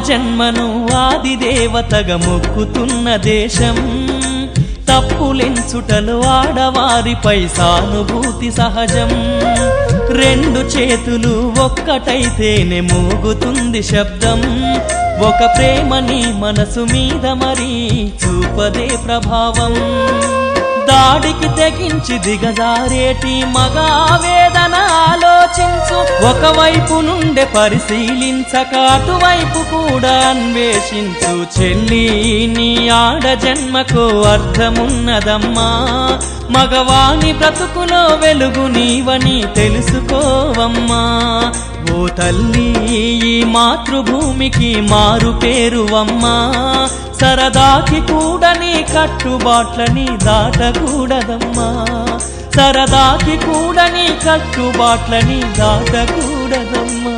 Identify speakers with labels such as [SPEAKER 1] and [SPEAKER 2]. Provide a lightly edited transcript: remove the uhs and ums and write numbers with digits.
[SPEAKER 1] జన్మను ఆది దేవతగా మొక్కుతున్న దేశం, తప్పులెంచుటలు ఆడవారిపై సానుభూతి సహజం. రెండు చేతులు ఒక్కటైతేనే మోగుతుంది శబ్దం, ఒక ప్రేమని మనసు మీద మరీ చూపదే ప్రభావం. దాడికి తెగించి దిగజారేటి మగావేదన ఆలోచించు, ఒకవైపు నుండే పరిశీలించక అటువైపు కూడా అన్వేషించు. చెల్లి నీ ఆడ జన్మకు అర్థమున్నదమ్మా, మగవాని బ్రతుకులో వెలుగు నీవని తెలుసుకోవమ్మా. ఓ తల్లి ఈ మాతృభూమికి మారు పేరువమ్మా, సరదాకి కూడా నీ కట్టుబాట్లని దాటకూడదమ్మా, సరదాకి కూడా నీ కట్టుబాట్లని దాటకూడదమ్మా.